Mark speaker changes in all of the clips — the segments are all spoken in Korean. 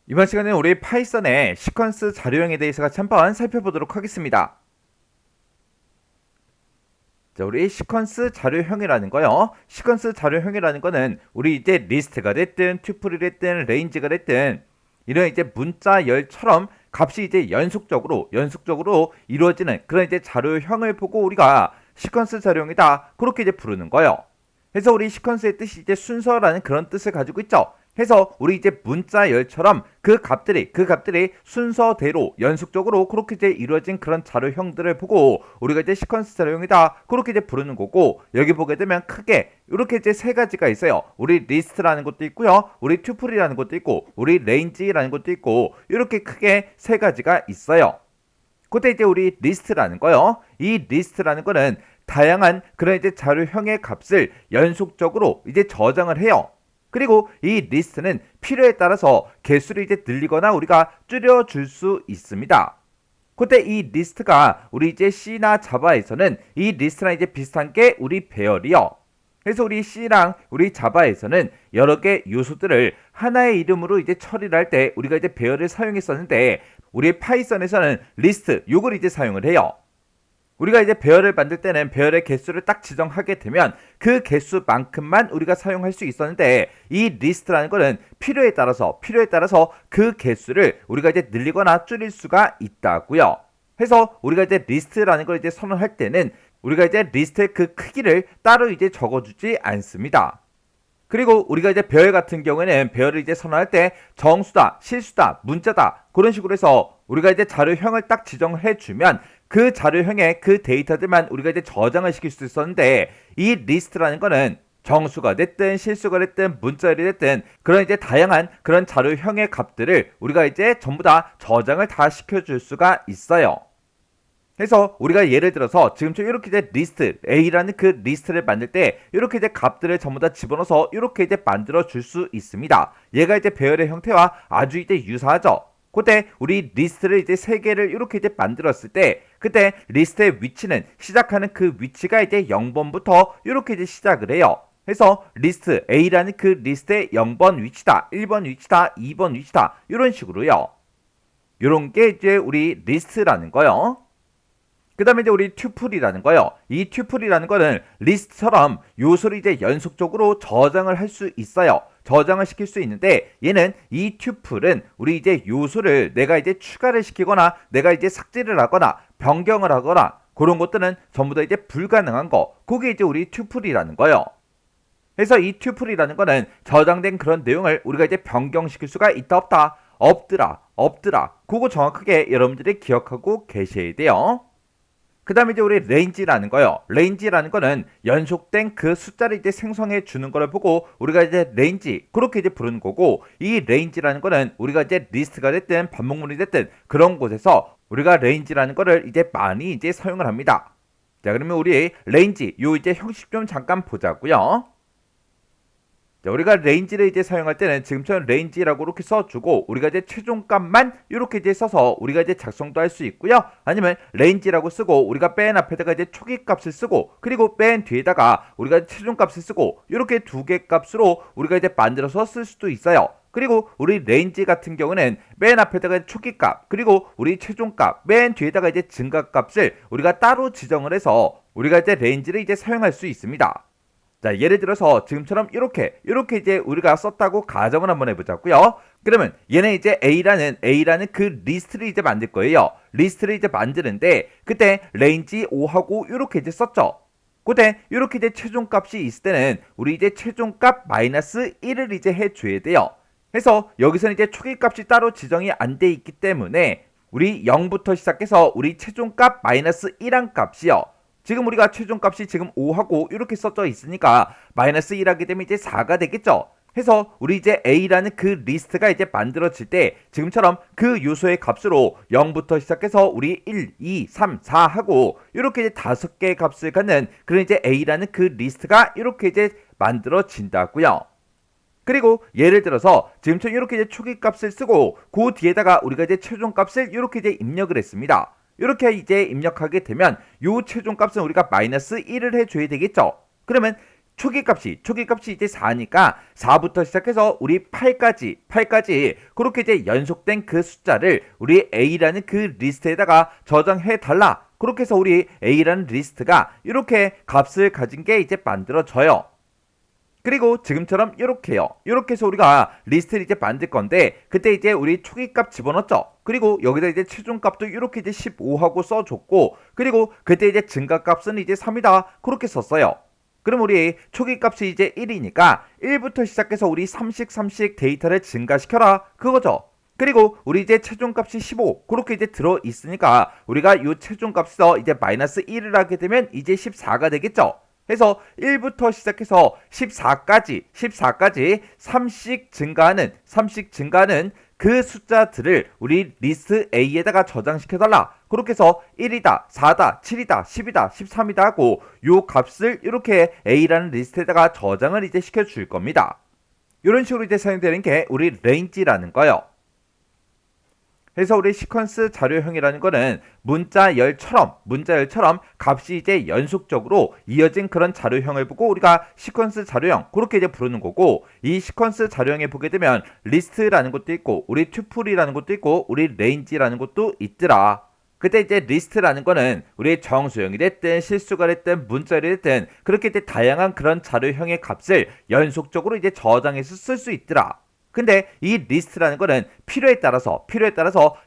Speaker 1: 이번 시간에 우리 파이썬의 시퀀스 자료형에 대해서 같이 한번 살펴보도록 하겠습니다. 자, 우리 시퀀스 자료형이라는 거요. 시퀀스 자료형이라는 거는 우리 이제 리스트가 됐든 튜플이 됐든 레인지가 됐든 이런 이제 문자열처럼 값이 이제 연속적으로 이루어지는 그런 이제 자료형을 보고 우리가 시퀀스 자료형이다 그렇게 이제 부르는 거예요. 그래서 우리 시퀀스의 뜻이 이제 순서라는 그런 뜻을 가지고 있죠. 해서 우리 이제 문자열처럼 그 값들이 순서대로 연속적으로 그렇게 이제 이루어진 그런 자료형들을 보고 우리가 이제 시퀀스 자료형이다 그렇게 이제 부르는 거고, 여기 보게 되면 크게 이렇게 이제 세 가지가 있어요. 우리 리스트라는 것도 있고요, 우리 튜플이라는 것도 있고, 우리 레인지라는 것도 있고, 이렇게 크게 세 가지가 있어요. 그때 이제 우리 리스트라는 거요. 이 리스트라는 거는 다양한 그런 이제 자료형의 값을 연속적으로 이제 저장을 해요. 그리고 이 리스트는 필요에 따라서 개수를 이제 늘리거나 우리가 줄여줄 수 있습니다. 그때 이 리스트가 우리 이제 C나 자바에서는 이 리스트랑 이제 비슷한 게 우리 배열이요. 그래서 우리 C랑 우리 자바에서는 여러 개 요소들을 하나의 이름으로 이제 처리를 할 때 우리가 이제 배열을 사용했었는데, 우리 파이썬에서는 리스트 요걸 이제 사용을 해요. 우리가 이제 배열을 만들 때는 배열의 개수를 딱 지정하게 되면 그 개수만큼만 우리가 사용할 수 있었는데, 이 리스트라는 거는 필요에 따라서 그 개수를 우리가 이제 늘리거나 줄일 수가 있다고요. 해서 우리가 이제 리스트라는 걸 이제 선언할 때는 우리가 이제 리스트의 그 크기를 따로 이제 적어주지 않습니다. 그리고 우리가 이제 배열 같은 경우에는 배열을 이제 선언할 때 정수다, 실수다, 문자다 그런 식으로 해서 우리가 이제 자료형을 딱 지정을 해주면 그 자료형의 그 데이터들만 우리가 이제 저장을 시킬 수 있었는데, 이 리스트라는 거는 정수가 됐든 실수가 됐든 문자열이 됐든 그런 이제 다양한 그런 자료형의 값들을 우리가 이제 전부 다 저장을 다 시켜줄 수가 있어요. 그래서 우리가 예를 들어서 지금처럼 이렇게 이제 리스트 A라는 그 리스트를 만들 때 이렇게 이제 값들을 전부 다 집어넣어서 이렇게 이제 만들어 줄 수 있습니다. 얘가 이제 배열의 형태와 아주 이제 유사하죠. 그때 우리 리스트를 이제 세 개를 이렇게 이제 만들었을 때, 그때 리스트의 위치는 시작하는 그 위치가 이제 0번부터 이렇게 이제 시작을 해요. 그래서 리스트 A라는 그 리스트의 0번 위치다, 1번 위치다, 2번 위치다 이런 식으로요. 이런 게 이제 우리 리스트라는 거요. 그 다음에 이제 우리 튜플이라는 거요. 이 튜플이라는 거는 리스트처럼 요소를 이제 연속적으로 저장을 할 수 있어요. 저장을 시킬 수 있는데, 얘는 이 튜플은 우리 이제 요소를 내가 이제 추가를 시키거나 내가 이제 삭제를 하거나 변경을 하거나 그런 것들은 전부 다 이제 불가능한 거. 그게 이제 우리 튜플이라는 거요. 그래서 이 튜플이라는 거는 저장된 그런 내용을 우리가 이제 변경시킬 수가 있다 없더라. 그거 정확하게 여러분들이 기억하고 계셔야 돼요. 그 다음에 이제 우리 레인지라는 거요. 레인지라는 거는 연속된 그 숫자를 이제 생성해 주는 거를 보고 우리가 이제 레인지 그렇게 이제 부르는 거고, 이 레인지라는 거는 우리가 이제 리스트가 됐든 반복문이 됐든 그런 곳에서 우리가 레인지라는 거를 이제 많이 이제 사용을 합니다. 자, 그러면 우리 레인지 요 이제 형식 좀 잠깐 보자고요. 자, 우리가 레인지를 이제 사용할 때는 지금처럼 레인지라고 이렇게 써주고 우리가 이제 최종값만 이렇게 이제 써서 우리가 이제 작성도 할 수 있고요. 아니면 레인지라고 쓰고 우리가 맨 앞에다가 이제 초기값을 쓰고 그리고 맨 뒤에다가 우리가 최종값을 쓰고 이렇게 두 개 값으로 우리가 이제 만들어서 쓸 수도 있어요. 그리고 우리 레인지 같은 경우는 맨 앞에다가 초기값 그리고 우리 최종값 맨 뒤에다가 이제 증가값을 우리가 따로 지정을 해서 우리가 이제 레인지를 이제 사용할 수 있습니다. 자, 예를 들어서 지금처럼 이렇게 이제 우리가 썼다고 가정을 한번 해보자고요. 그러면 얘는 이제 A라는 그 리스트를 이제 만들 거예요. 리스트를 이제 만드는데 그때 레인지 5하고 이렇게 이제 썼죠. 그때 이렇게 이제 최종값이 있을 때는 우리 이제 최종값 마이너스 1을 이제 해줘야 돼요. 그래서 여기서는 이제 초기값이 따로 지정이 안 돼 있기 때문에 우리 0부터 시작해서 우리 최종값 마이너스 1한 값이요. 지금 우리가 최종값이 지금 5하고 이렇게 써져 있으니까 마이너스 1하게 되면 이제 4가 되겠죠. 해서 우리 이제 A라는 그 리스트가 이제 만들어질 때 지금처럼 그 요소의 값으로 0부터 시작해서 우리 1, 2, 3, 4 하고 이렇게 이제 5개의 값을 갖는 그런 이제 A라는 그 리스트가 이렇게 이제 만들어진다고요. 그리고 예를 들어서 지금처럼 이렇게 이제 초기값을 쓰고 그 뒤에다가 우리가 이제 최종값을 이렇게 이제 입력을 했습니다. 이렇게 이제 입력하게 되면 요 최종값은 우리가 마이너스 1을 해줘야 되겠죠. 그러면 초기 값이 이제 4니까 4부터 시작해서 우리 8까지 그렇게 이제 연속된 그 숫자를 우리 A라는 그 리스트에다가 저장해 달라. 그렇게 해서 우리 A라는 리스트가 이렇게 값을 가진 게 이제 만들어져요. 그리고 지금처럼 이렇게요. 이렇게 해서 우리가 리스트를 이제 만들 건데 그때 이제 우리 초기값 집어넣었죠. 그리고 여기다 이제 최종값도 이렇게 이제 15하고 써줬고 그리고 그때 이제 증가값은 이제 3이다. 그렇게 썼어요. 그럼 우리 초기값이 이제 1이니까 1부터 시작해서 우리 3씩 데이터를 증가시켜라. 그거죠. 그리고 우리 이제 최종값이 15 그렇게 이제 들어 있으니까 우리가 이 최종값에서 이제 마이너스 1을 하게 되면 이제 14가 되겠죠. 해서 1부터 시작해서 14까지 3씩 증가하는 그 숫자들을 우리 리스트 A에다가 저장시켜달라. 그렇게 해서 1이다, 4다, 7이다, 10이다, 13이다 하고 요 값을 이렇게 A라는 리스트에다가 저장을 이제 시켜줄 겁니다. 이런 식으로 이제 사용되는 게 우리 range라는 거예요. 그래서 우리 시퀀스 자료형이라는 거는 문자열처럼 값이 이제 연속적으로 이어진 그런 자료형을 보고 우리가 시퀀스 자료형 그렇게 이제 부르는 거고 이 시퀀스 자료형에 보게 되면 리스트라는 것도 있고 우리 튜플이라는 것도 있고 우리 레인지라는 것도 있더라. 그때 이제 리스트라는 거는 우리 정수형이 됐든 실수가 됐든 문자열이 됐든 그렇게 이제 다양한 그런 자료형의 값을 연속적으로 이제 저장해서 쓸 수 있더라. 근데 이 리스트라는 거는 필요에 따라서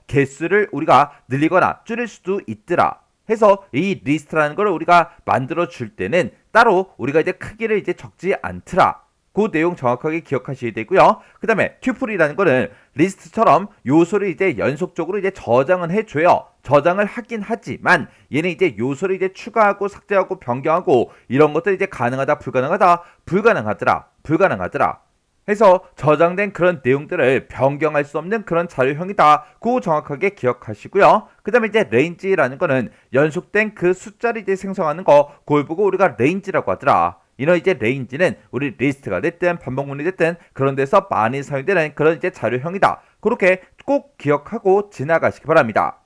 Speaker 1: 개수를 우리가 늘리거나 줄일 수도 있더라. 해서 이 리스트라는 걸 우리가 만들어 줄 때는 따로 우리가 이제 크기를 이제 적지 않더라. 그 내용 정확하게 기억하셔야 되고요. 그 다음에 튜플이라는 거는 리스트처럼 요소를 이제 연속적으로 이제 저장은 해줘요. 저장을 하긴 하지만 얘는 이제 요소를 이제 추가하고 삭제하고 변경하고 이런 것들 이제 가능하다 불가능하더라. 해서 저장된 그런 내용들을 변경할 수 없는 그런 자료형이다. 그거 정확하게 기억하시고요. 그 다음에 이제 range라는 거는 연속된 그 숫자를 이제 생성하는 거 그걸 보고 우리가 range라고 하더라. 이런 이제 range는 우리 리스트가 됐든 반복문이 됐든 그런 데서 많이 사용되는 그런 이제 자료형이다. 그렇게 꼭 기억하고 지나가시기 바랍니다.